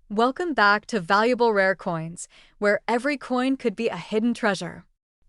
Welcome back to Valuable Rare Coins, where every coin could be a hidden treasure.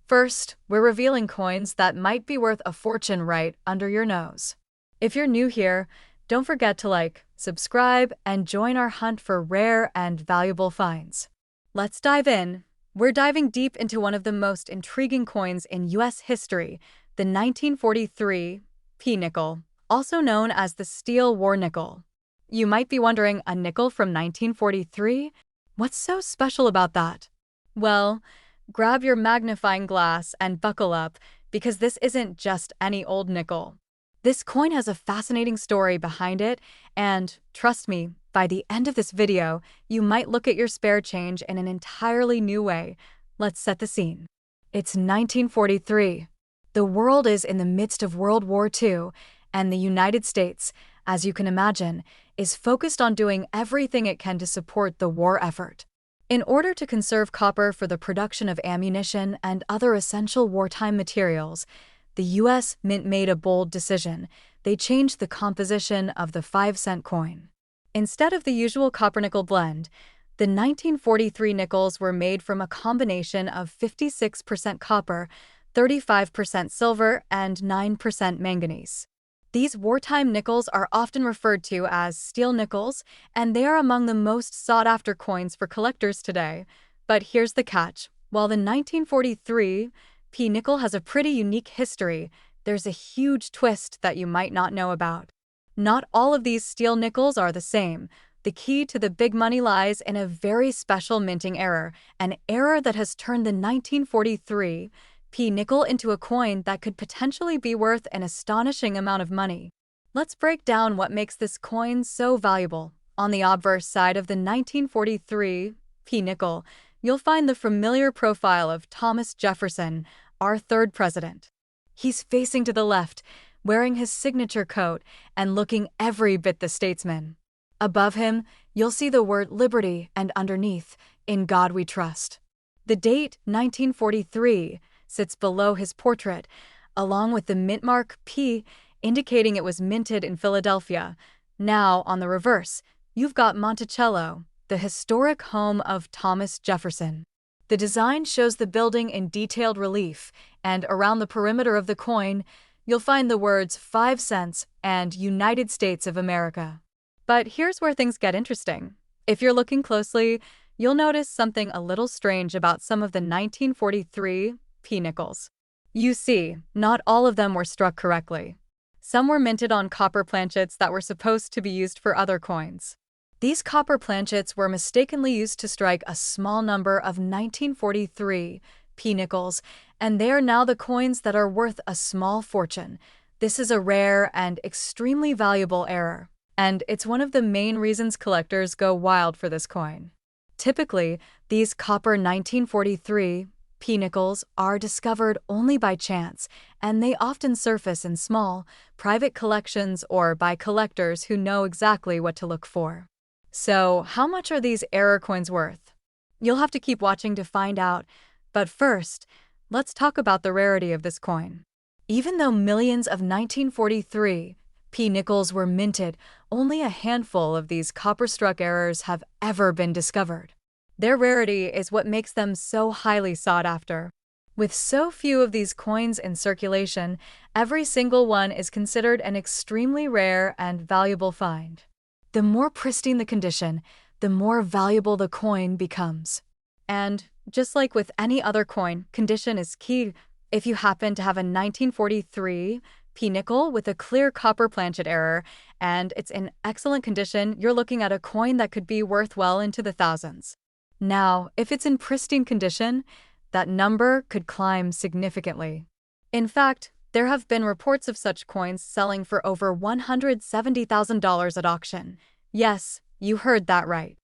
First, we're revealing coins that might be worth a fortune right under your nose. If you're new here, don't forget to like, subscribe, and join our hunt for rare and valuable finds. Let's dive in. We're diving deep into one of the most intriguing coins in U.S. history, the 1943 P-nickel, also known as the Steel War Nickel. You might be wondering, a nickel from 1943? What's so special about that? Well, grab your magnifying glass and buckle up, because this isn't just any old nickel. This coin has a fascinating story behind it, and trust me, by the end of this video, you might look at your spare change in an entirely new way. Let's set the scene. It's 1943. The world is in the midst of World War II, and the United States, as you can imagine, is focused on doing everything it can to support the war effort. In order to conserve copper for the production of ammunition and other essential wartime materials, the U.S. Mint made a bold decision. They changed the composition of the 5-cent coin. Instead of the usual copper-nickel blend, the 1943 nickels were made from a combination of 56% copper, 35% silver, and 9% manganese. These wartime nickels are often referred to as steel nickels, and they are among the most sought-after coins for collectors today. But here's the catch. While the 1943 P-nickel has a pretty unique history, there's a huge twist that you might not know about. Not all of these steel nickels are the same. The key to the big money lies in a very special minting error, an error that has turned the 1943 P-nickel into a coin that could potentially be worth an astonishing amount of money. Let's break down what makes this coin so valuable. On the obverse side of the 1943 P-nickel, you'll find the familiar profile of Thomas Jefferson, our third president. He's facing to the left, wearing his signature coat and looking every bit the statesman. Above him, you'll see the word liberty, and underneath, in God we trust. The date, 1943, sits below his portrait, along with the mint mark P, indicating it was minted in Philadelphia. Now, on the reverse, you've got Monticello, the historic home of Thomas Jefferson. The design shows the building in detailed relief, and around the perimeter of the coin, you'll find the words 5 cents and United States of America. But here's where things get interesting. If you're looking closely, you'll notice something a little strange about some of the 1943 P-nickels. You see, not all of them were struck correctly. Some were minted on copper planchets that were supposed to be used for other coins. These copper planchets were mistakenly used to strike a small number of 1943 P-nickels, and they are now the coins that are worth a small fortune. This is a rare and extremely valuable error, and it's one of the main reasons collectors go wild for this coin. Typically, these copper 1943 P-nickels are discovered only by chance, and they often surface in small, private collections or by collectors who know exactly what to look for. So, how much are these error coins worth? You'll have to keep watching to find out, but first, let's talk about the rarity of this coin. Even though millions of 1943 P-nickels were minted, only a handful of these copper-struck errors have ever been discovered. Their rarity is what makes them so highly sought after. With so few of these coins in circulation, every single one is considered an extremely rare and valuable find. The more pristine the condition, the more valuable the coin becomes. And just like with any other coin, condition is key. If you happen to have a 1943 P-nickel with a clear copper planchet error, and it's in excellent condition, you're looking at a coin that could be worth well into the thousands. Now, if it's in pristine condition, that number could climb significantly. In fact, there have been reports of such coins selling for over $170,000 at auction. Yes, you heard that right.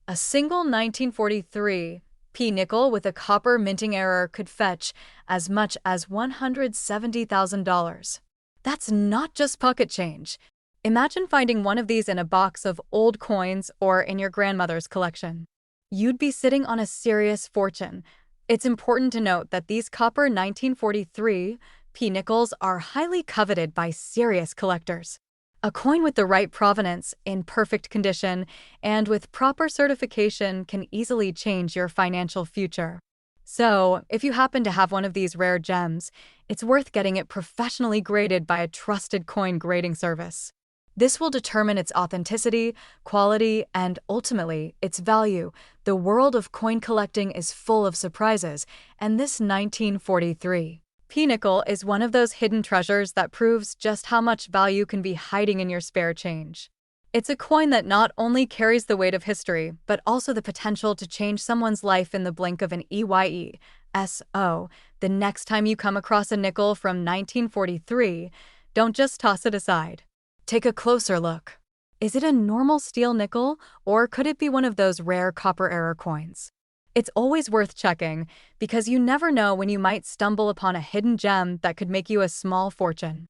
A single 1943 P-nickel with a copper minting error could fetch as much as $170,000. That's not just pocket change. Imagine finding one of these in a box of old coins or in your grandmother's collection. You'd be sitting on a serious fortune. It's important to note that these copper 1943 P-nickels are highly coveted by serious collectors. A coin with the right provenance, in perfect condition, and with proper certification can easily change your financial future. So, if you happen to have one of these rare gems, it's worth getting it professionally graded by a trusted coin grading service. This will determine its authenticity, quality, and ultimately, its value. The world of coin collecting is full of surprises, and this 1943 P-nickel is one of those hidden treasures that proves just how much value can be hiding in your spare change. It's a coin that not only carries the weight of history, but also the potential to change someone's life in the blink of an EYE. The next time you come across a nickel from 1943, don't just toss it aside. Take a closer look. Is it a normal steel nickel, or could it be one of those rare copper-era coins? It's always worth checking, because you never know when you might stumble upon a hidden gem that could make you a small fortune.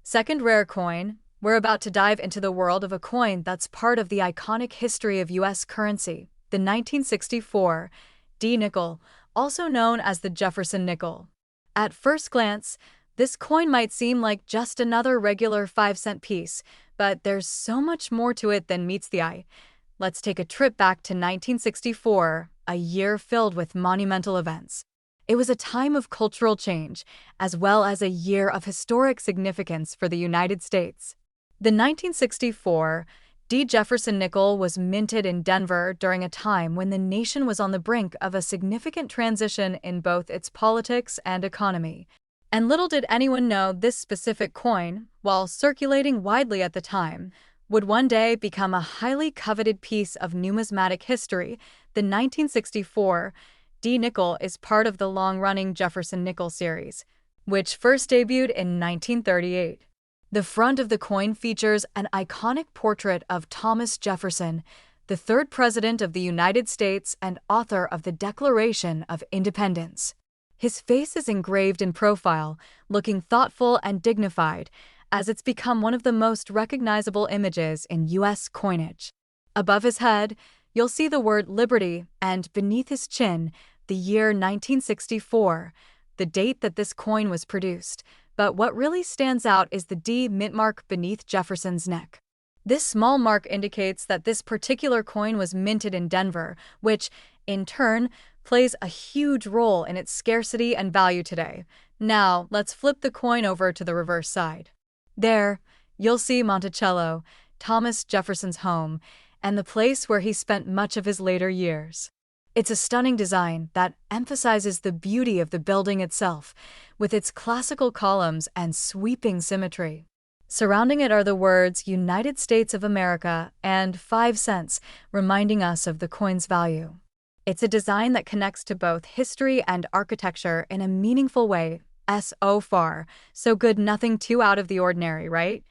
Second rare coin. We're about to dive into the world of a coin that's part of the iconic history of U.S. currency, the 1964 D nickel, also known as the Jefferson Nickel. At first glance, this coin might seem like just another regular 5-cent piece, but there's so much more to it than meets the eye. Let's take a trip back to 1964, a year filled with monumental events. It was a time of cultural change, as well as a year of historic significance for the United States. The 1964 D. Jefferson Nickel was minted in Denver during a time when the nation was on the brink of a significant transition in both its politics and economy. And little did anyone know this specific coin, while circulating widely at the time, would one day become a highly coveted piece of numismatic history. The 1964 D nickel is part of the long-running Jefferson Nickel series, which first debuted in 1938. The front of the coin features an iconic portrait of Thomas Jefferson, the third president of the United States and author of the Declaration of Independence. His face is engraved in profile, looking thoughtful and dignified, as it's become one of the most recognizable images in U.S. coinage. Above his head, you'll see the word Liberty, and beneath his chin, the year 1964, the date that this coin was produced. But what really stands out is the D mint mark beneath Jefferson's neck. This small mark indicates that this particular coin was minted in Denver, which, in turn, plays a huge role in its scarcity and value today. Now, let's flip the coin over to the reverse side. There, you'll see Monticello, Thomas Jefferson's home, and the place where he spent much of his later years. It's a stunning design that emphasizes the beauty of the building itself, with its classical columns and sweeping symmetry. Surrounding it are the words United States of America and 5 cents, reminding us of the coin's value. It's a design that connects to both history and architecture in a meaningful way. So far, so good, nothing too out of the ordinary, right?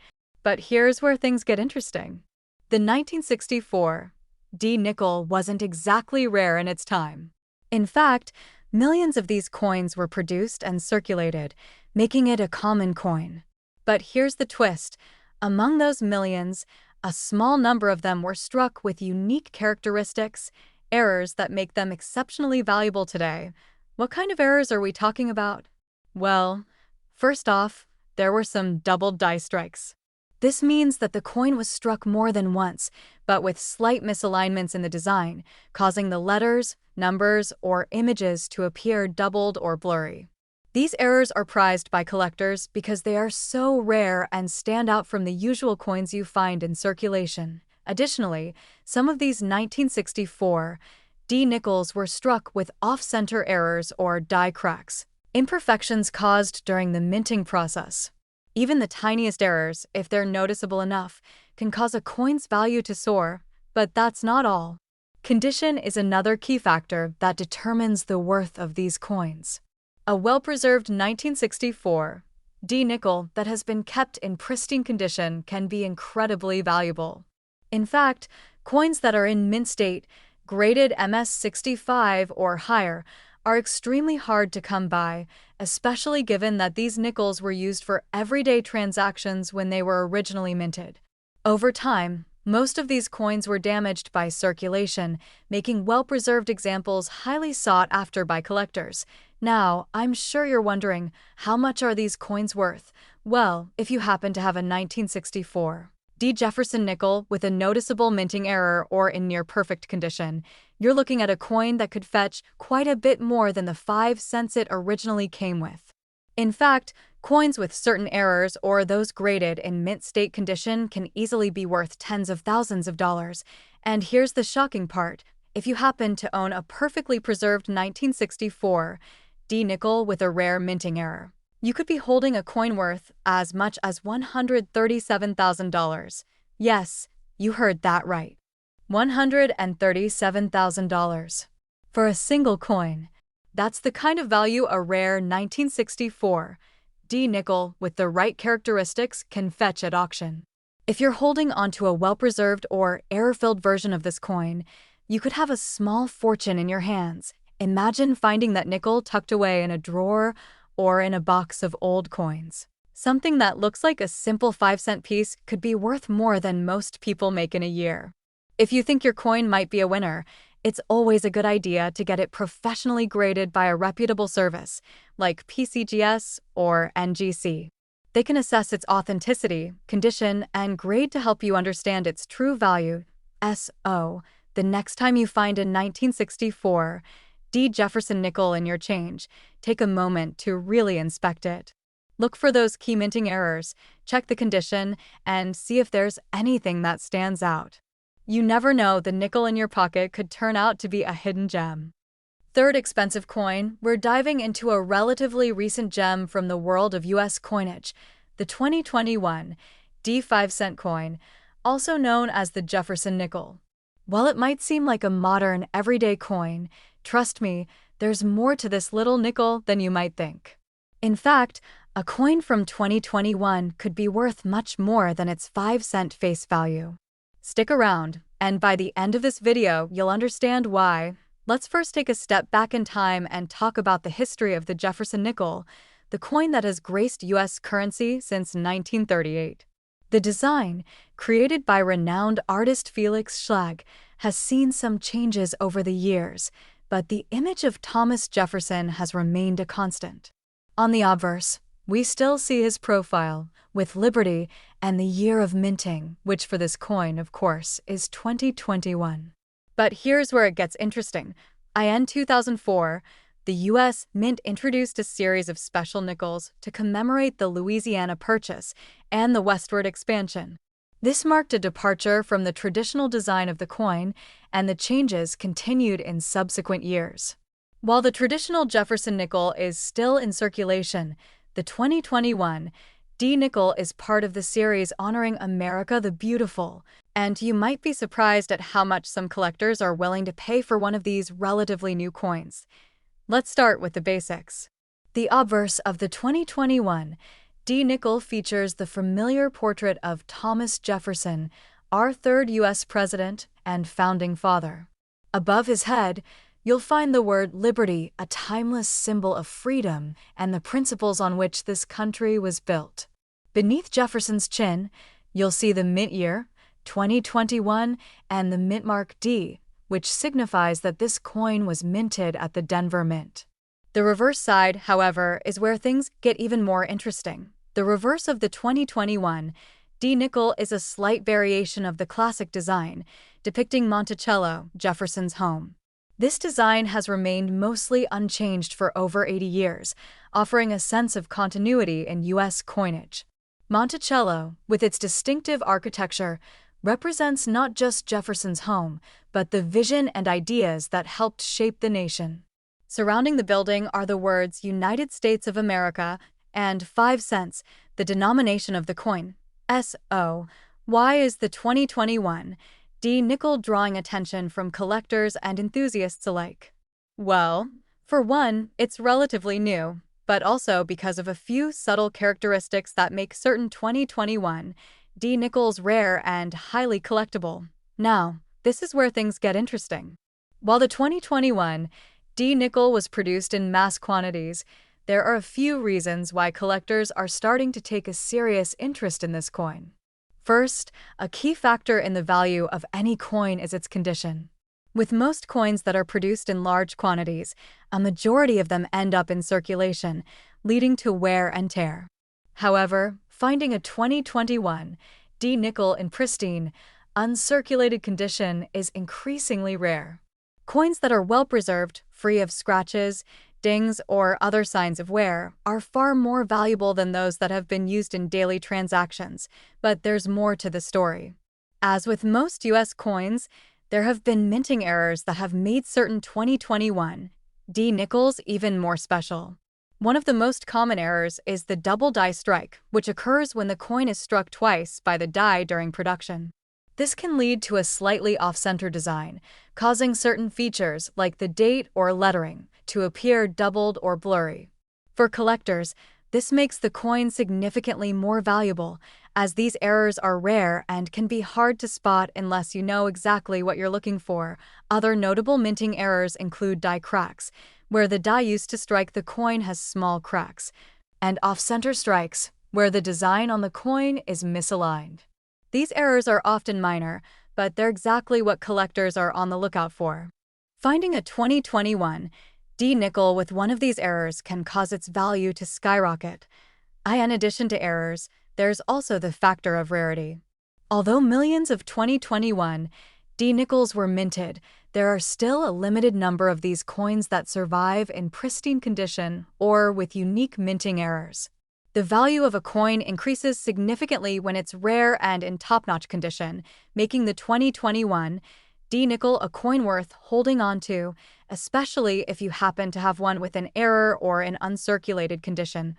But here's where things get interesting. The 1964 D nickel wasn't exactly rare in its time. In fact, millions of these coins were produced and circulated, making it a common coin. But here's the twist. Among those millions, a small number of them were struck with unique characteristics, errors that make them exceptionally valuable today. What kind of errors are we talking about? Well, first off, there were some double die strikes. This means that the coin was struck more than once, but with slight misalignments in the design, causing the letters, numbers, or images to appear doubled or blurry. These errors are prized by collectors because they are so rare and stand out from the usual coins you find in circulation. Additionally, some of these 1964 D nickels were struck with off-center errors or die cracks, imperfections caused during the minting process. Even the tiniest errors, if they're noticeable enough, can cause a coin's value to soar, but that's not all. Condition is another key factor that determines the worth of these coins. A well-preserved 1964 D nickel that has been kept in pristine condition can be incredibly valuable. In fact, coins that are in mint state, graded MS-65 or higher, are extremely hard to come by, especially given that these nickels were used for everyday transactions when they were originally minted. Over time, most of these coins were damaged by circulation, making well-preserved examples highly sought after by collectors. Now, I'm sure you're wondering, how much are these coins worth? Well, if you happen to have a 1964 D. Jefferson Nickel with a noticeable minting error or in near-perfect condition. You're looking at a coin that could fetch quite a bit more than the 5 cents it originally came with. In fact, coins with certain errors or those graded in mint state condition can easily be worth tens of thousands of dollars. And here's the shocking part. If you happen to own a perfectly preserved 1964 D nickel with a rare minting error, you could be holding a coin worth as much as $137,000. Yes, you heard that right. $137,000 for a single coin. That's the kind of value a rare 1964 D nickel with the right characteristics can fetch at auction. If you're holding onto a well-preserved or error-filled version of this coin, you could have a small fortune in your hands. Imagine finding that nickel tucked away in a drawer or in a box of old coins. Something that looks like a simple 5-cent piece could be worth more than most people make in a year. If you think your coin might be a winner, it's always a good idea to get it professionally graded by a reputable service, like PCGS or NGC. They can assess its authenticity, condition, and grade to help you understand its true value. So, the next time you find a 1964 D. Jefferson Nickel in your change, take a moment to really inspect it. Look for those key minting errors, check the condition, and see if there's anything that stands out. You never know, the nickel in your pocket could turn out to be a hidden gem. Third expensive coin, we're diving into a relatively recent gem from the world of U.S. coinage, the 2021 D 5-cent coin, also known as the Jefferson Nickel. While it might seem like a modern, everyday coin, trust me, there's more to this little nickel than you might think. In fact, a coin from 2021 could be worth much more than its 5-cent face value. Stick around, and by the end of this video, you'll understand why. Let's first take a step back in time and talk about the history of the Jefferson Nickel, the coin that has graced U.S. currency since 1938. The design, created by renowned artist Felix Schlag, has seen some changes over the years, but the image of Thomas Jefferson has remained a constant. On the obverse, we still see his profile, with liberty and the year of minting, which for this coin, of course, is 2021. But here's where it gets interesting. In 2004, the U.S. Mint introduced a series of special nickels to commemorate the Louisiana Purchase and the westward expansion. This marked a departure from the traditional design of the coin, and the changes continued in subsequent years. While the traditional Jefferson nickel is still in circulation, the 2021 D nickel is part of the series honoring America the Beautiful, and you might be surprised at how much some collectors are willing to pay for one of these relatively new coins. Let's start with the basics. The obverse of the 2021 D nickel features the familiar portrait of Thomas Jefferson, our third U.S. president and founding father. Above his head, you'll find the word liberty, a timeless symbol of freedom and the principles on which this country was built. Beneath Jefferson's chin, you'll see the mint year, 2021, and the mint mark D, which signifies that this coin was minted at the Denver Mint. The reverse side, however, is where things get even more interesting. The reverse of the 2021 D nickel is a slight variation of the classic design, depicting Monticello, Jefferson's home. This design has remained mostly unchanged for over 80 years, offering a sense of continuity in U.S. coinage. Monticello, with its distinctive architecture, represents not just Jefferson's home, but the vision and ideas that helped shape the nation. Surrounding the building are the words United States of America and 5 cents, the denomination of the coin. So, why is the 2021 D nickel drawing attention from collectors and enthusiasts alike? Well, for one, it's relatively new, but also because of a few subtle characteristics that make certain 2021 D nickels rare and highly collectible. Now, this is where things get interesting. While the 2021 D nickel was produced in mass quantities, there are a few reasons why collectors are starting to take a serious interest in this coin. First, a key factor in the value of any coin is its condition. With most coins that are produced in large quantities, a majority of them end up in circulation, leading to wear and tear. However, finding a 2021 D nickel in pristine, uncirculated condition is increasingly rare. Coins that are well preserved, free of scratches, dings, or other signs of wear, are far more valuable than those that have been used in daily transactions, but there's more to the story. As with most US coins, there have been minting errors that have made certain 2021 D nickels even more special. One of the most common errors is the double die strike, which occurs when the coin is struck twice by the die during production. This can lead to a slightly off-center design, causing certain features like the date or lettering to appear doubled or blurry. For collectors, this makes the coin significantly more valuable, as these errors are rare and can be hard to spot unless you know exactly what you're looking for. Other notable minting errors include die cracks, where the die used to strike the coin has small cracks, and off-center strikes, where the design on the coin is misaligned. These errors are often minor, but they're exactly what collectors are on the lookout for. Finding a 2021 D nickel with one of these errors can cause its value to skyrocket. In addition to errors, there's also the factor of rarity. Although millions of 2021 D nickels were minted, there are still a limited number of these coins that survive in pristine condition or with unique minting errors. The value of a coin increases significantly when it's rare and in top-notch condition, making the 2021 D nickel a coin worth holding on to, especially if you happen to have one with an error or in uncirculated condition.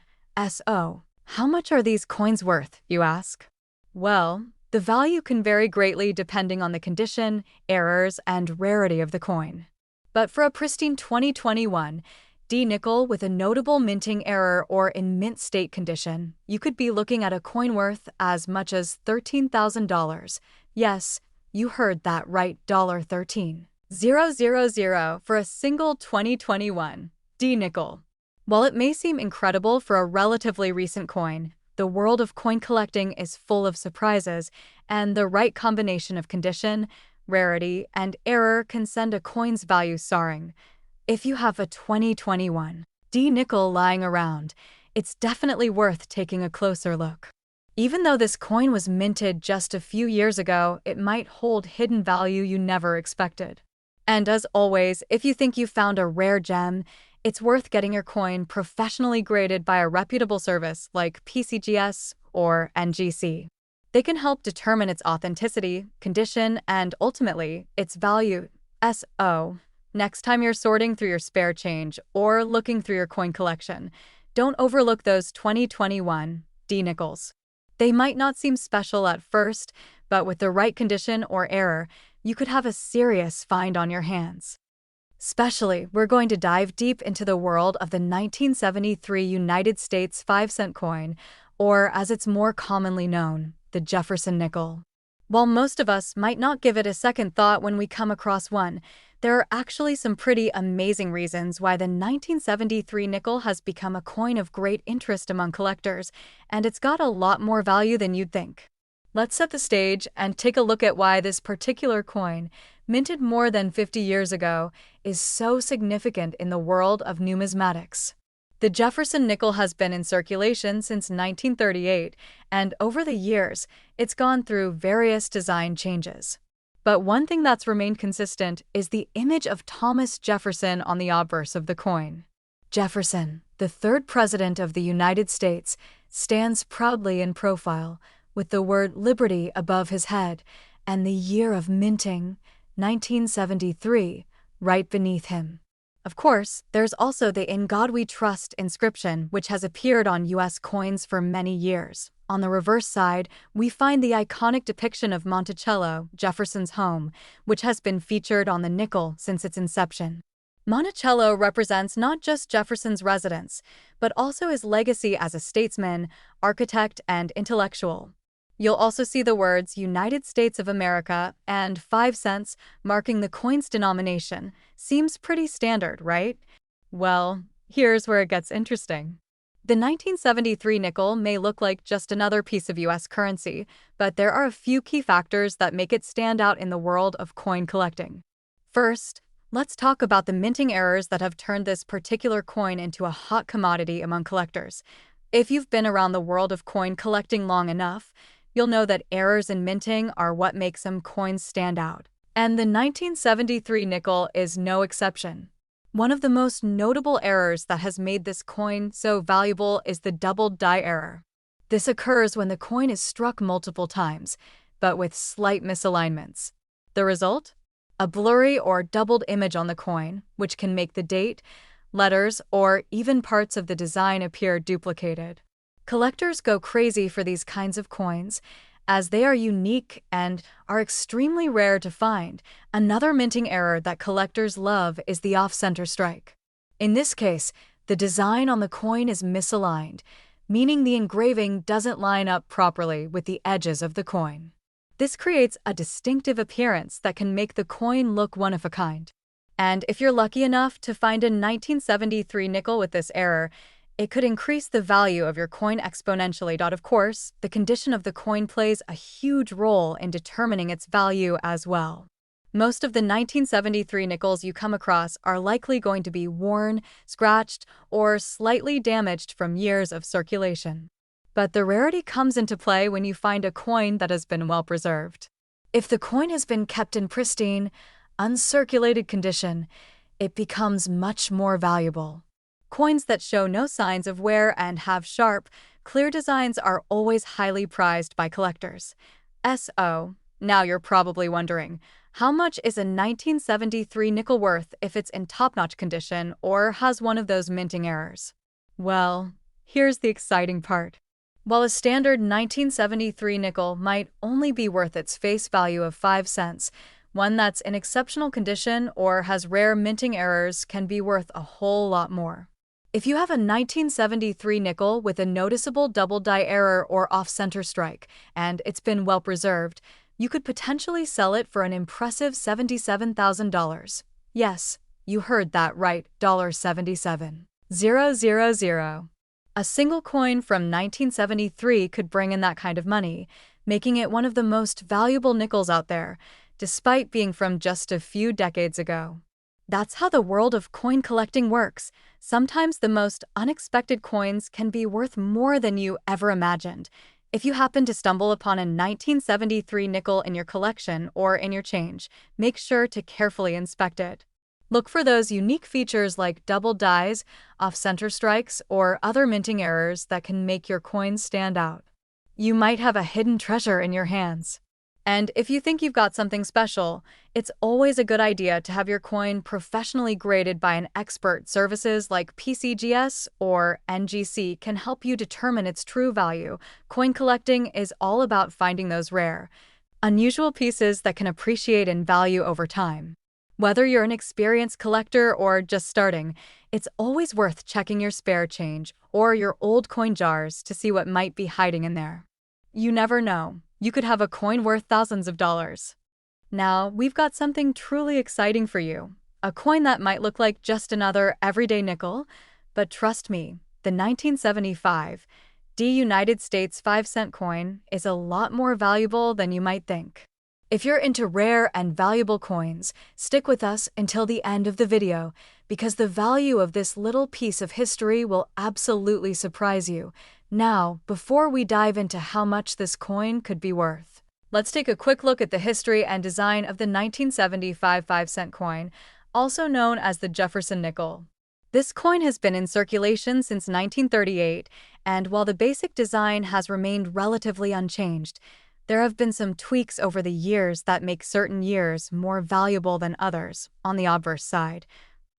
So, how much are these coins worth, you ask? Well, the value can vary greatly depending on the condition, errors, and rarity of the coin. But for a pristine 2021 D nickel with a notable minting error or in mint state condition, you could be looking at a coin worth as much as $13,000. Yes, you heard that right, $13,000 for a single 2021 D nickel. While it may seem incredible for a relatively recent coin, the world of coin collecting is full of surprises, and the right combination of condition, rarity, and error can send a coin's value soaring. If you have a 2021 D nickel lying around, it's definitely worth taking a closer look. Even though this coin was minted just a few years ago, it might hold hidden value you never expected. And as always, if you think you found a rare gem, it's worth getting your coin professionally graded by a reputable service like PCGS or NGC. They can help determine its authenticity, condition, and ultimately, its value. Next time you're sorting through your spare change or looking through your coin collection, don't overlook those 2021 D nickels. They might not seem special at first, but with the right condition or error, you could have a serious find on your hands. Especially, we're going to dive deep into the world of the 1973 United States 5-cent coin, or as it's more commonly known, the Jefferson Nickel. While most of us might not give it a second thought when we come across one, there are actually some pretty amazing reasons why the 1973 nickel has become a coin of great interest among collectors, and it's got a lot more value than you'd think. Let's set the stage and take a look at why this particular coin, minted more than 50 years ago, is so significant in the world of numismatics. The Jefferson Nickel has been in circulation since 1938, and over the years, it's gone through various design changes. But one thing that's remained consistent is the image of Thomas Jefferson on the obverse of the coin. Jefferson, the third president of the United States, stands proudly in profile, with the word liberty above his head, and the year of minting, 1973, right beneath him. Of course, there's also the "In God We Trust" inscription, which has appeared on U.S. coins for many years. On the reverse side, we find the iconic depiction of Monticello, Jefferson's home, which has been featured on the nickel since its inception. Monticello represents not just Jefferson's residence, but also his legacy as a statesman, architect, and intellectual. You'll also see the words United States of America and 5 cents marking the coin's denomination. Seems pretty standard, right? Well, here's where it gets interesting. The 1973 nickel may look like just another piece of U.S. currency, but there are a few key factors that make it stand out in the world of coin collecting. First, let's talk about the minting errors that have turned this particular coin into a hot commodity among collectors. If you've been around the world of coin collecting long enough, you'll know that errors in minting are what make some coins stand out. And the 1973 nickel is no exception. One of the most notable errors that has made this coin so valuable is the doubled die error. This occurs when the coin is struck multiple times, but with slight misalignments. The result? A blurry or doubled image on the coin, which can make the date, letters, or even parts of the design appear duplicated. Collectors go crazy for these kinds of coins, as they are unique and are extremely rare to find. Another minting error that collectors love is the off-center strike. In this case, the design on the coin is misaligned, meaning the engraving doesn't line up properly with the edges of the coin. This creates a distinctive appearance that can make the coin look one of a kind. And if you're lucky enough to find a 1973 nickel with this error, it could increase the value of your coin exponentially. Of course, the condition of the coin plays a huge role in determining its value as well. Most of the 1973 nickels you come across are likely going to be worn, scratched, or slightly damaged from years of circulation. But the rarity comes into play when you find a coin that has been well preserved. If the coin has been kept in pristine, uncirculated condition, it becomes much more valuable. Coins that show no signs of wear and have sharp, clear designs are always highly prized by collectors. Now you're probably wondering, how much is a 1973 nickel worth if it's in top-notch condition or has one of those minting errors? Well, here's the exciting part. While a standard 1973 nickel might only be worth its face value of 5 cents, one that's in exceptional condition or has rare minting errors can be worth a whole lot more. If you have a 1973 nickel with a noticeable double die error or off-center strike, and it's been well preserved, you could potentially sell it for an impressive $77,000. Yes, you heard that right, $77,000. A single coin from 1973 could bring in that kind of money, making it one of the most valuable nickels out there, despite being from just a few decades ago. That's how the world of coin collecting works. Sometimes the most unexpected coins can be worth more than you ever imagined. If you happen to stumble upon a 1973 nickel in your collection or in your change, make sure to carefully inspect it. Look for those unique features like double dies, off-center strikes, or other minting errors that can make your coins stand out. You might have a hidden treasure in your hands. And if you think you've got something special, it's always a good idea to have your coin professionally graded by an expert. Services like PCGS or NGC can help you determine its true value. Coin collecting is all about finding those rare, unusual pieces that can appreciate in value over time. Whether you're an experienced collector or just starting, it's always worth checking your spare change or your old coin jars to see what might be hiding in there. You never know. You could have a coin worth thousands of dollars. Now, we've got something truly exciting for you. A coin that might look like just another everyday nickel, but trust me, the 1975 United States 5-cent coin is a lot more valuable than you might think. If you're into rare and valuable coins, stick with us until the end of the video, because the value of this little piece of history will absolutely surprise you. Now, before we dive into how much this coin could be worth, let's take a quick look at the history and design of the 1975 5-cent coin, also known as the Jefferson Nickel. This coin has been in circulation since 1938, and while the basic design has remained relatively unchanged, there have been some tweaks over the years that make certain years more valuable than others. On the obverse side,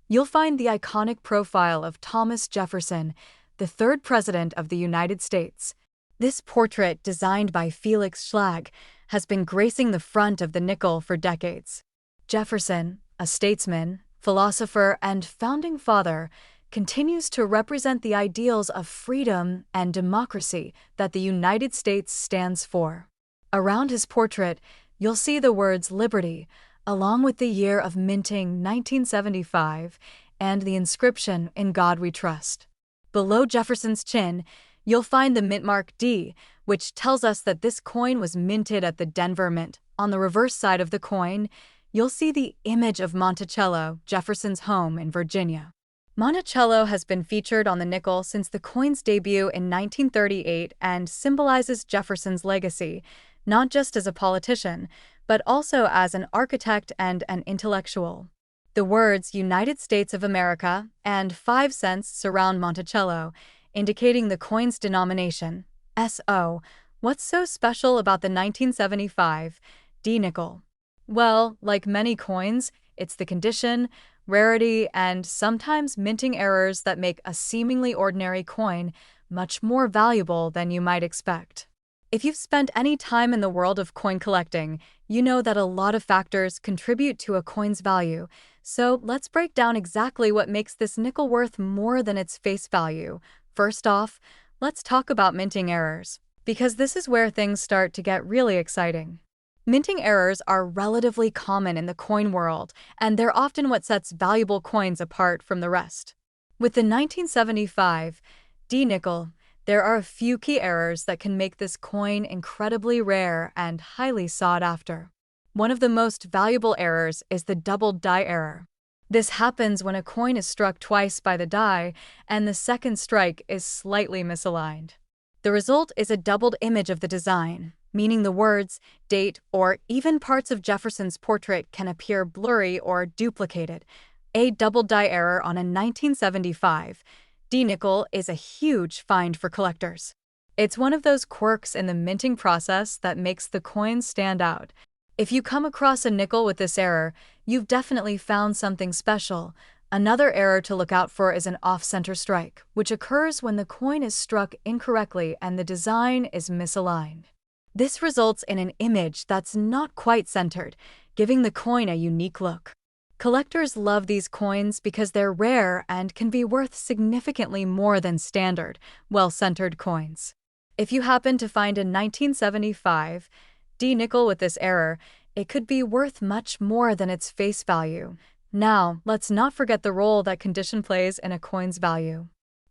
you'll find the iconic profile of Thomas Jefferson, the third president of the United States. This portrait, designed by Felix Schlag, has been gracing the front of the nickel for decades. Jefferson, a statesman, philosopher, and founding father, continues to represent the ideals of freedom and democracy that the United States stands for. Around his portrait, you'll see the words liberty, along with the year of minting 1975, and the inscription "In God We Trust." Below Jefferson's chin, you'll find the mint mark D, which tells us that this coin was minted at the Denver Mint. On the reverse side of the coin, you'll see the image of Monticello, Jefferson's home in Virginia. Monticello has been featured on the nickel since the coin's debut in 1938 and symbolizes Jefferson's legacy, not just as a politician, but also as an architect and an intellectual. The words United States of America and 5 cents surround Monticello, indicating the coin's denomination, SO. What's so special about the 1975 D nickel? Well, like many coins, it's the condition, rarity, and sometimes minting errors that make a seemingly ordinary coin much more valuable than you might expect. If you've spent any time in the world of coin collecting, you know that a lot of factors contribute to a coin's value. So let's break down exactly what makes this nickel worth more than its face value. First off, let's talk about minting errors, because this is where things start to get really exciting. Minting errors are relatively common in the coin world, and they're often what sets valuable coins apart from the rest. With the 1975 D nickel, there are a few key errors that can make this coin incredibly rare and highly sought after. One of the most valuable errors is the doubled die error. This happens when a coin is struck twice by the die and the second strike is slightly misaligned. The result is a doubled image of the design, meaning the words, date, or even parts of Jefferson's portrait can appear blurry or duplicated. A double die error on a 1975 D nickel is a huge find for collectors. It's one of those quirks in the minting process that makes the coin stand out. If you come across a nickel with this error, you've definitely found something special. Another error to look out for is an off-center strike, which occurs when the coin is struck incorrectly and the design is misaligned. This results in an image that's not quite centered, giving the coin a unique look. Collectors love these coins because they're rare and can be worth significantly more than standard, well-centered coins. If you happen to find a 1975 D nickel with this error, it could be worth much more than its face value. Now, let's not forget the role that condition plays in a coin's value.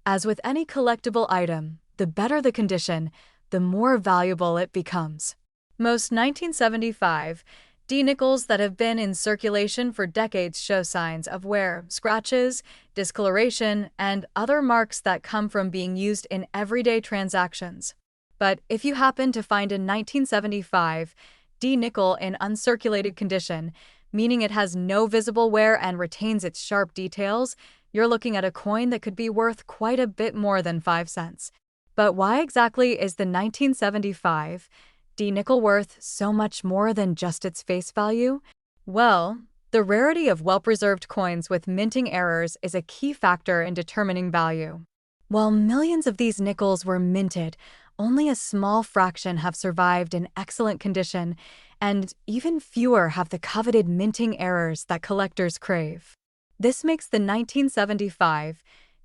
As with any collectible item, the better the condition, the more valuable it becomes. Most 1975 D nickels that have been in circulation for decades show signs of wear, scratches, discoloration, and other marks that come from being used in everyday transactions. But if you happen to find a 1975 D nickel in uncirculated condition, meaning it has no visible wear and retains its sharp details, you're looking at a coin that could be worth quite a bit more than 5 cents. But why exactly is the 1975 D nickel worth so much more than just its face value? Well, the rarity of well-preserved coins with minting errors is a key factor in determining value. While millions of these nickels were minted, only a small fraction have survived in excellent condition, and even fewer have the coveted minting errors that collectors crave. This makes the 1975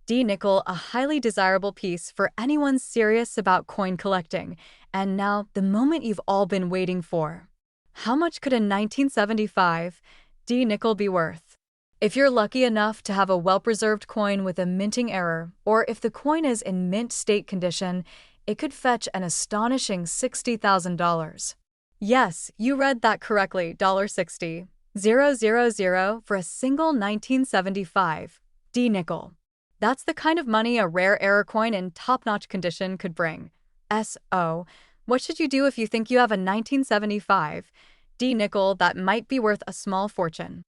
D nickel a highly desirable piece for anyone serious about coin collecting. And now, the moment you've all been waiting for. How much could a 1975 D nickel be worth? If you're lucky enough to have a well-preserved coin with a minting error, or if the coin is in mint state condition, it could fetch an astonishing $60,000. Yes, you read that correctly, $60,000 for a single 1975 D nickel. That's the kind of money a rare error coin in top-notch condition could bring. So, what should you do if you think you have a 1975 D nickel that might be worth a small fortune?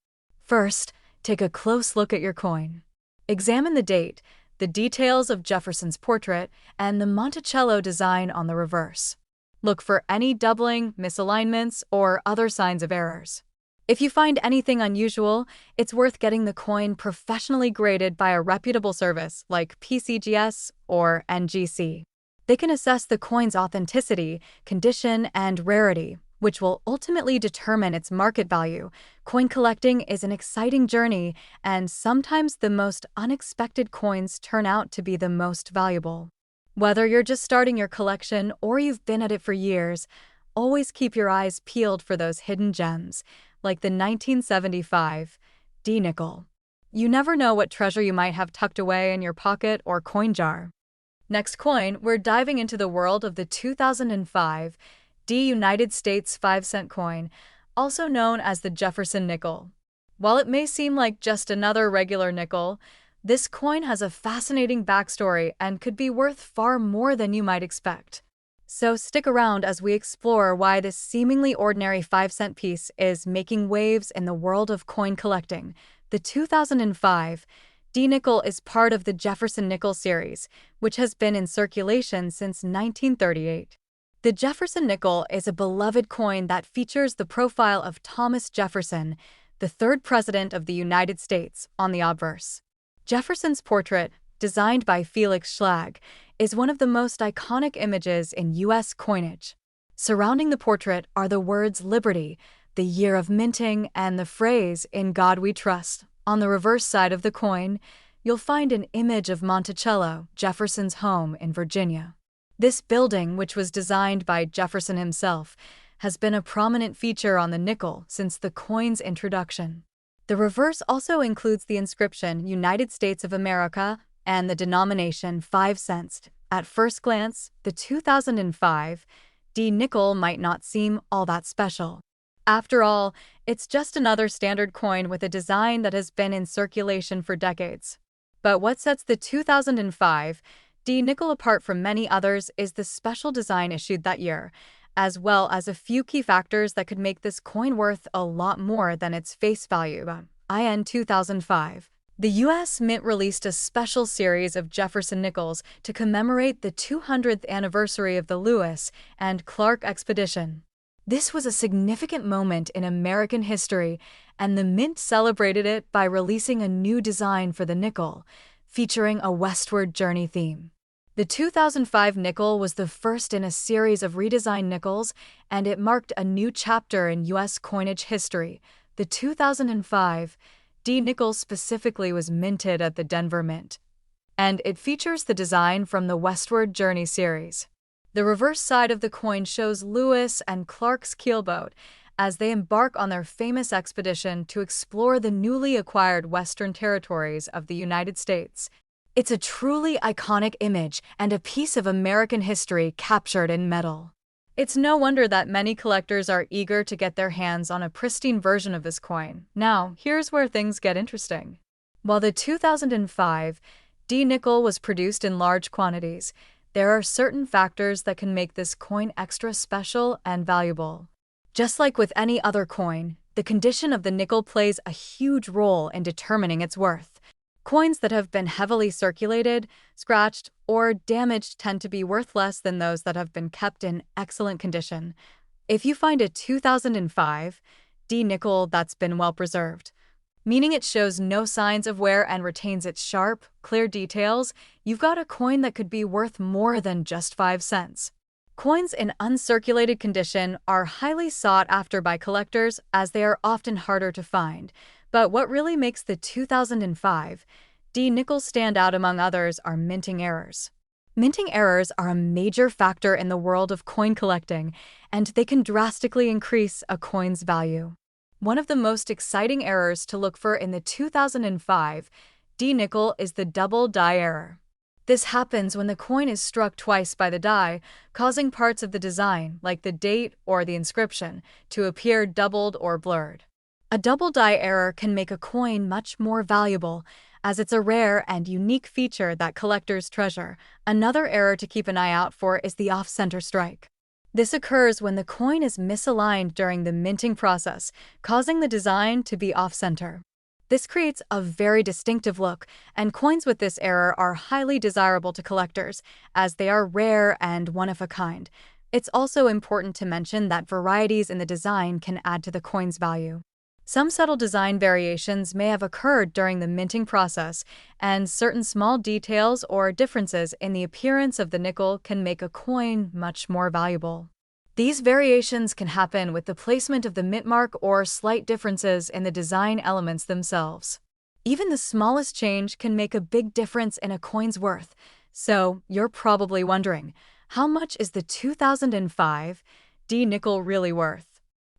First, take a close look at your coin. Examine the date, the details of Jefferson's portrait, and the Monticello design on the reverse. Look for any doubling, misalignments, or other signs of errors. If you find anything unusual, it's worth getting the coin professionally graded by a reputable service like PCGS or NGC. They can assess the coin's authenticity, condition, and rarity, which will ultimately determine its market value. Coin collecting is an exciting journey, and sometimes the most unexpected coins turn out to be the most valuable. Whether you're just starting your collection or you've been at it for years, always keep your eyes peeled for those hidden gems, like the 1975 D nickel. You never know what treasure you might have tucked away in your pocket or coin jar. Next coin, we're diving into the world of the 2005 D United States 5-cent coin, also known as the Jefferson Nickel. While it may seem like just another regular nickel, This coin has a fascinating backstory and could be worth far more than you might expect. So stick around as we explore why this seemingly ordinary 5-cent piece is making waves in the world of coin collecting. The 2005 D nickel is part of the Jefferson Nickel series, which has been in circulation since 1938. The Jefferson Nickel is a beloved coin that features the profile of Thomas Jefferson, the third president of the United States, on the obverse. Jefferson's portrait, designed by Felix Schlag, is one of the most iconic images in U.S. coinage. Surrounding the portrait are the words Liberty, the year of minting, and the phrase, In God We Trust. On the reverse side of the coin, you'll find an image of Monticello, Jefferson's home in Virginia. This building, which was designed by Jefferson himself, has been a prominent feature on the nickel since the coin's introduction. The reverse also includes the inscription United States of America and the denomination 5 cents. At first glance, the 2005 D nickel might not seem all that special. After all, it's just another standard coin with a design that has been in circulation for decades. But what sets the 2005 D nickel apart from many others is the special design issued that year, as well as a few key factors that could make this coin worth a lot more than its face value. In 2005, the U.S. Mint released a special series of Jefferson Nickels to commemorate the 200th anniversary of the Lewis and Clark expedition. This was a significant moment in American history, and the Mint celebrated it by releasing a new design for the nickel, featuring a westward journey theme. The 2005 nickel was the first in a series of redesigned nickels, and it marked a new chapter in U.S. coinage history. The 2005 D nickel specifically was minted at the Denver Mint, and it features the design from the Westward Journey series. The reverse side of the coin shows Lewis and Clark's keelboat as they embark on their famous expedition to explore the newly acquired western territories of the United States. It's a truly iconic image and a piece of American history captured in metal. It's no wonder that many collectors are eager to get their hands on a pristine version of this coin. Now, here's where things get interesting. While the 2005 D nickel was produced in large quantities, there are certain factors that can make this coin extra special and valuable. Just like with any other coin, the condition of the nickel plays a huge role in determining its worth. Coins that have been heavily circulated, scratched, or damaged tend to be worth less than those that have been kept in excellent condition. If you find a 2005 D nickel that's been well preserved, meaning it shows no signs of wear and retains its sharp, clear details, you've got a coin that could be worth more than just 5 cents. Coins in uncirculated condition are highly sought after by collectors as they are often harder to find. But what really makes the 2005 D nickel stand out among others are minting errors. Minting errors are a major factor in the world of coin collecting, and they can drastically increase a coin's value. One of the most exciting errors to look for in the 2005 D nickel is the double die error. This happens when the coin is struck twice by the die, causing parts of the design, like the date or the inscription, to appear doubled or blurred. A double die error can make a coin much more valuable, as it's a rare and unique feature that collectors treasure. Another error to keep an eye out for is the off-center strike. This occurs when the coin is misaligned during the minting process, causing the design to be off-center. This creates a very distinctive look, and coins with this error are highly desirable to collectors, as they are rare and one of a kind. It's also important to mention that varieties in the design can add to the coin's value. Some subtle design variations may have occurred during the minting process, and certain small details or differences in the appearance of the nickel can make a coin much more valuable. These variations can happen with the placement of the mint mark or slight differences in the design elements themselves. Even the smallest change can make a big difference in a coin's worth. So, you're probably wondering, how much is the 2005 D nickel really worth?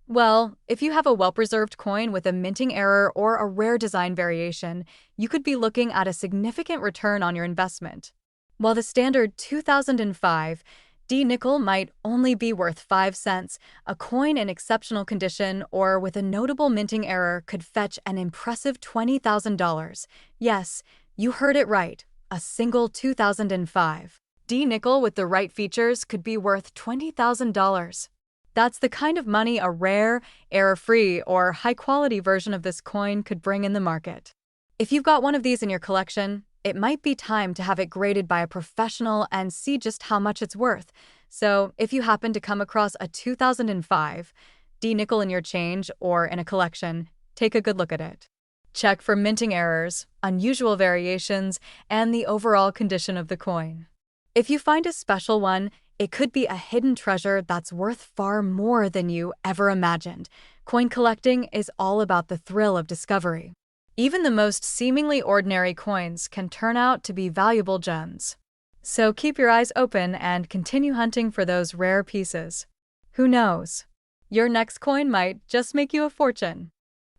Well, if you have a well-preserved coin with a minting error or a rare design variation, you could be looking at a significant return on your investment. While the standard 2005 D nickel might only be worth 5 cents, a coin in exceptional condition or with a notable minting error could fetch an impressive $20,000. Yes, You heard it right. A single 2005 D nickel with the right features could be worth $20,000. That's the kind of money a rare, error-free, or high-quality version of this coin could bring in the market. If you've got one of these in your collection, it might be time to have it graded by a professional and see just how much it's worth. So, if you happen to come across a 2005 D nickel in your change or in a collection, take a good look at it. Check for minting errors, unusual variations, and the overall condition of the coin. If you find a special one, it could be a hidden treasure that's worth far more than you ever imagined. Coin collecting is all about the thrill of discovery. Even the most seemingly ordinary coins can turn out to be valuable gems. So keep your eyes open and continue hunting for those rare pieces. Who knows? Your next coin might just make you a fortune.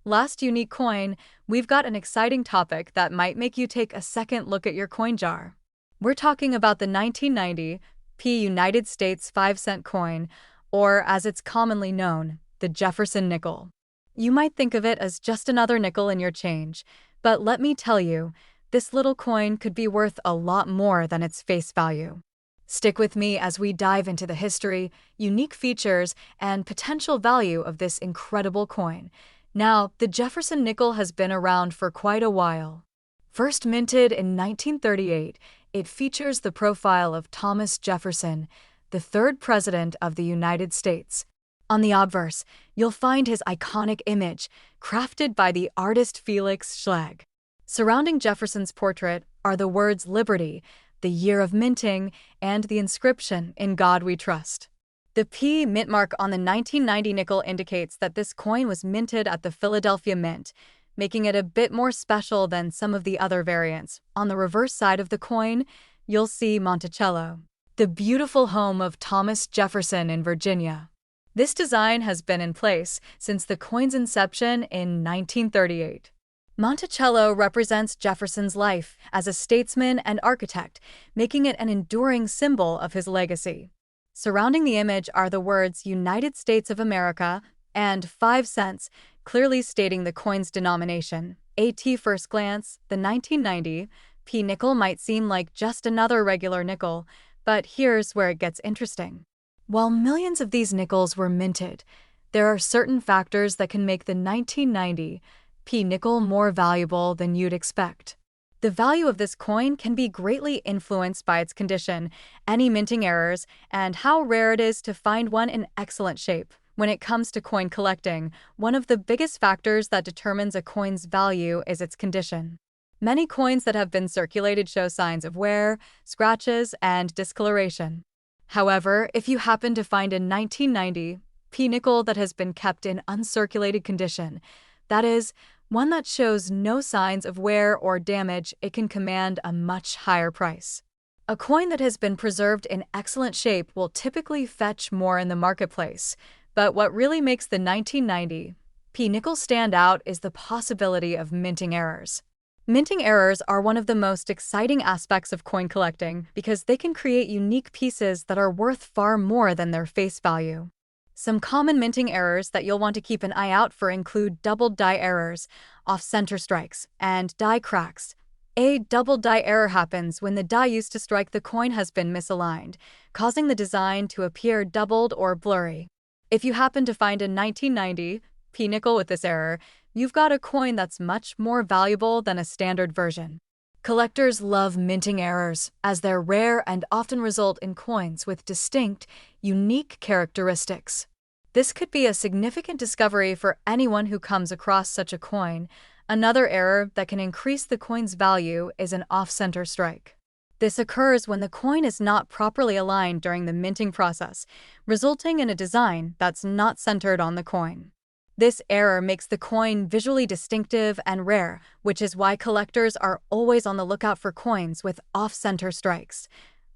Last unique coin, we've got an exciting topic that might make you take a second look at your coin jar. We're talking about the 1990 United States 5-cent coin, or as it's commonly known, the Jefferson Nickel. You might think of it as just another nickel in your change, but let me tell you, this little coin could be worth a lot more than its face value. Stick with me as we dive into the history, unique features, and potential value of this incredible coin. Now, the Jefferson Nickel has been around for quite a while. First minted in 1938, it features the profile of Thomas Jefferson, the third president of the United States. On the obverse, you'll find his iconic image, crafted by the artist Felix Schlegel. Surrounding Jefferson's portrait are the words Liberty, the year of minting, and the inscription, In God We Trust. The P mint mark on the 1990 nickel indicates that this coin was minted at the Philadelphia Mint, making it a bit more special than some of the other variants. On the reverse side of the coin, you'll see Monticello, the beautiful home of Thomas Jefferson in Virginia. This design has been in place since the coin's inception in 1938. Monticello represents Jefferson's life as a statesman and architect, making it an enduring symbol of his legacy. Surrounding the image are the words United States of America and 5 cents, clearly stating the coin's denomination. At first glance, the 1990 P nickel might seem like just another regular nickel, but here's where it gets interesting. While millions of these nickels were minted, there are certain factors that can make the 1990 P nickel more valuable than you'd expect. The value of this coin can be greatly influenced by its condition, any minting errors, and how rare it is to find one in excellent shape. When it comes to coin collecting, one of the biggest factors that determines a coin's value is its condition. Many coins that have been circulated show signs of wear, scratches, and discoloration. However, if you happen to find a 1990 P nickel that has been kept in uncirculated condition, that is, one that shows no signs of wear or damage, it can command a much higher price. A coin that has been preserved in excellent shape will typically fetch more in the marketplace, but what really makes the 1990 P nickel stand out is the possibility of minting errors. Minting errors are one of the most exciting aspects of coin collecting because they can create unique pieces that are worth far more than their face value. Some common minting errors that you'll want to keep an eye out for include doubled die errors, off-center strikes, and die cracks. A double die error happens when the die used to strike the coin has been misaligned, causing the design to appear doubled or blurry. If you happen to find a 1990 P nickel with this error, you've got a coin that's much more valuable than a standard version. Collectors love minting errors, as they're rare and often result in coins with distinct, unique characteristics. This could be a significant discovery for anyone who comes across such a coin. Another error that can increase the coin's value is an off-center strike. This occurs when the coin is not properly aligned during the minting process, resulting in a design that's not centered on the coin. This error makes the coin visually distinctive and rare, which is why collectors are always on the lookout for coins with off-center strikes.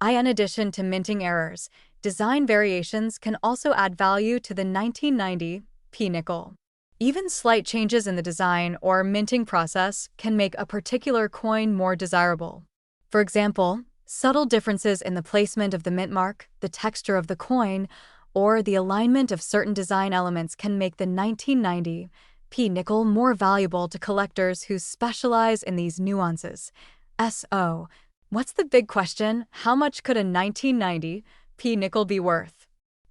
In addition to minting errors, design variations can also add value to the 1990 P nickel. Even slight changes in the design or minting process can make a particular coin more desirable. For example, subtle differences in the placement of the mint mark, the texture of the coin, or the alignment of certain design elements can make the 1990 P nickel more valuable to collectors who specialize in these nuances. So, what's the big question? How much could a 1990 P nickel be worth?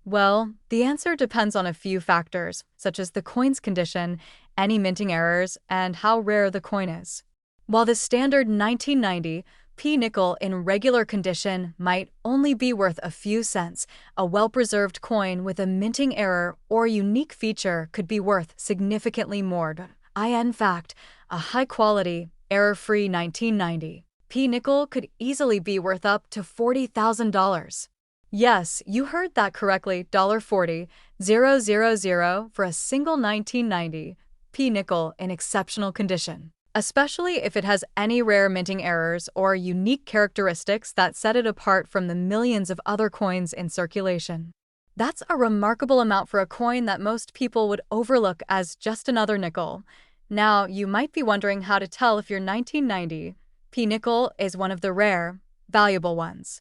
Well, the answer depends on a few factors, such as the coin's condition, any minting errors, and how rare the coin is. While the standard 1990 P nickel in regular condition might only be worth a few cents, a well-preserved coin with a minting error or unique feature could be worth significantly more. In fact, a high-quality, error-free 1990 P nickel could easily be worth up to $40,000. Yes, you heard that correctly, $40,000 for a single 1990 P nickel in exceptional condition, especially if it has any rare minting errors or unique characteristics that set it apart from the millions of other coins in circulation. That's a remarkable amount for a coin that most people would overlook as just another nickel. Now, you might be wondering how to tell if your 1990 P nickel is one of the rare, valuable ones.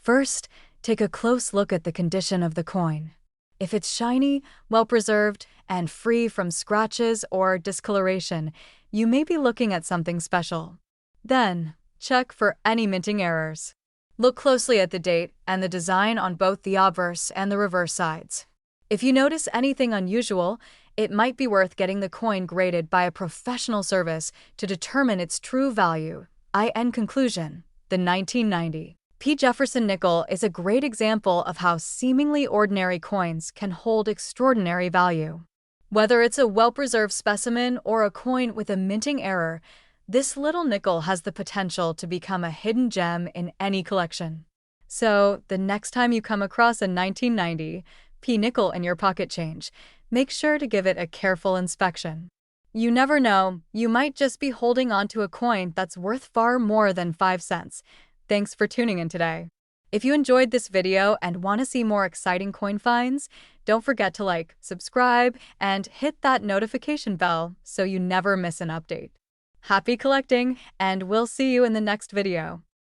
First, take a close look at the condition of the coin. If it's shiny, well-preserved, and free from scratches or discoloration, you may be looking at something special. Then, check for any minting errors. Look closely at the date and the design on both the obverse and the reverse sides. If you notice anything unusual, it might be worth getting the coin graded by a professional service to determine its true value. In conclusion, the 1990 P. Jefferson Nickel is a great example of how seemingly ordinary coins can hold extraordinary value. Whether it's a well-preserved specimen or a coin with a minting error, this little nickel has the potential to become a hidden gem in any collection. So, the next time you come across a 1990 P nickel in your pocket change, make sure to give it a careful inspection. You never know, you might just be holding onto a coin that's worth far more than 5 cents. Thanks for tuning in today. If you enjoyed this video and want to see more exciting coin finds, don't forget to like, subscribe, and hit that notification bell so you never miss an update. Happy collecting, and we'll see you in the next video.